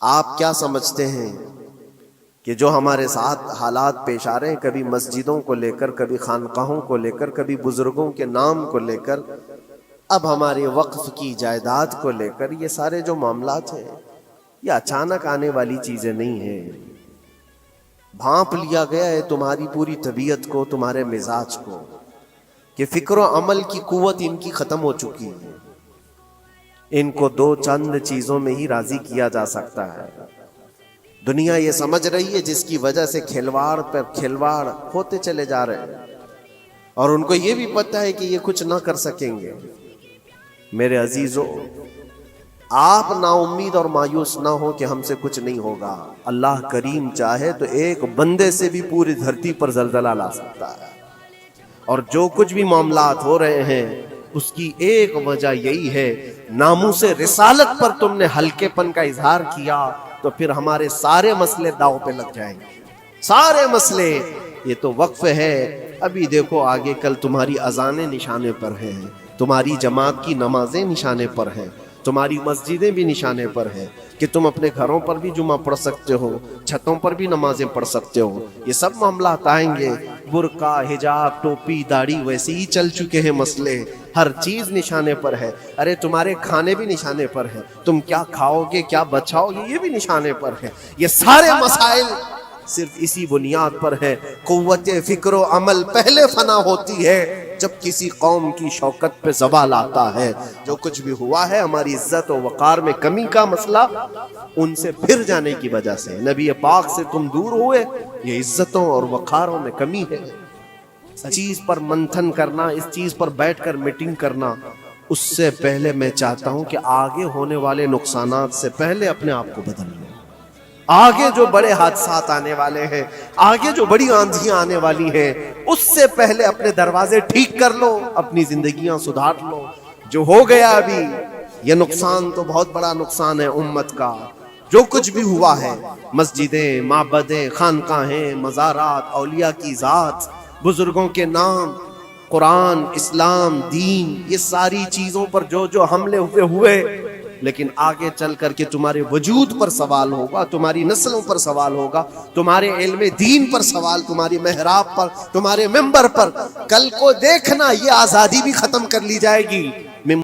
آپ کیا سمجھتے ہیں کہ جو ہمارے ساتھ حالات پیش آ رہے ہیں، کبھی مسجدوں کو لے کر، کبھی خانقاہوں کو لے کر، کبھی بزرگوں کے نام کو لے کر، اب ہمارے وقف کی جائیداد کو لے کر، یہ سارے جو معاملات ہیں یہ اچانک آنے والی چیزیں نہیں ہیں. بھانپ لیا گیا ہے تمہاری پوری طبیعت کو، تمہارے مزاج کو، کہ فکر و عمل کی قوت ان کی ختم ہو چکی ہے. ان کو دو چند چیزوں میں ہی راضی کیا جا سکتا ہے. دنیا یہ سمجھ رہی ہے جس کی وجہ سے کھلواڑ پر کھلواڑ ہوتے چلے جا رہے ہیں، اور ان کو یہ بھی پتہ ہے کہ یہ کچھ نہ کر سکیں گے. میرے عزیزو، آپ نا امید اور مایوس نہ ہو کہ ہم سے کچھ نہیں ہوگا. اللہ کریم چاہے تو ایک بندے سے بھی پوری دھرتی پر زلزلہ لا سکتا ہے. اور جو کچھ بھی معاملات ہو رہے ہیں اس کی ایک وجہ یہی ہے، ناموس رسالت پر تم نے ہلکے پن کا اظہار کیا تو پھر ہمارے سارے مسئلے داؤ پہ لگ جائیں گے. سارے مسئلے. یہ تو وقف ہے. ابھی دیکھو آگے کل تمہاری اذانیں نشانے پر ہیں، تمہاری جماعت کی نمازیں نشانے پر ہیں، تمہاری مسجدیں بھی نشانے پر ہیں کہ تم اپنے گھروں پر بھی جمعہ پڑھ سکتے ہو، چھتوں پر بھی نمازیں پڑھ سکتے ہو. یہ سب معاملات آئیں گے. برقع، حجاب، ٹوپی، داڑھی ویسے ہی چل چکے ہیں مسئلے. ہر چیز نشانے پر ہے. ارے تمہارے کھانے بھی نشانے پر ہے. تم کیا کھاؤ گے، کیا بچاؤ گے، یہ بھی نشانے پر ہے. یہ سارے مسائل صرف اسی بنیاد پر ہے. قوت فکر و عمل پہلے فنا ہوتی ہے جب کسی قوم کی شوکت پہ زوال آتا ہے. جو کچھ بھی ہوا ہے ہماری عزت و وقار میں کمی کا مسئلہ ان سے پھر جانے کی وجہ سے. نبی پاک سے تم دور ہوئے، یہ عزتوں اور وقاروں میں کمی ہے. اس چیز پر منتھن کرنا، اس چیز پر بیٹھ کر میٹنگ کرنا، اس سے پہلے میں چاہتا ہوں کہ آگے ہونے والے نقصانات سے پہلے اپنے آپ کو بدل لو. آگے جو بڑے حادثات آنے والے ہیں، آگے جو بڑی آندھیاں آنے والی ہیں، اس سے پہلے اپنے دروازے ٹھیک کر لو، اپنی زندگیاں سدھار لو. جو ہو گیا ابھی یہ نقصان تو بہت بڑا نقصان ہے امت کا. جو کچھ بھی ہوا ہے، مسجدیں، معبدیں، خانقاہیں، مزارات، اولیاء کی ذات، بزرگوں کے نام، قرآن، اسلام، دین، یہ ساری چیزوں پر جو حملے ہوئے، لیکن آگے چل کر کے تمہارے وجود پر سوال ہوگا، تمہاری نسلوں پر سوال ہوگا، تمہارے علم دین پر سوال، تمہاری محراب پر، تمہارے منبر پر. کل کو دیکھنا یہ آزادی بھی ختم کر لی جائے گی.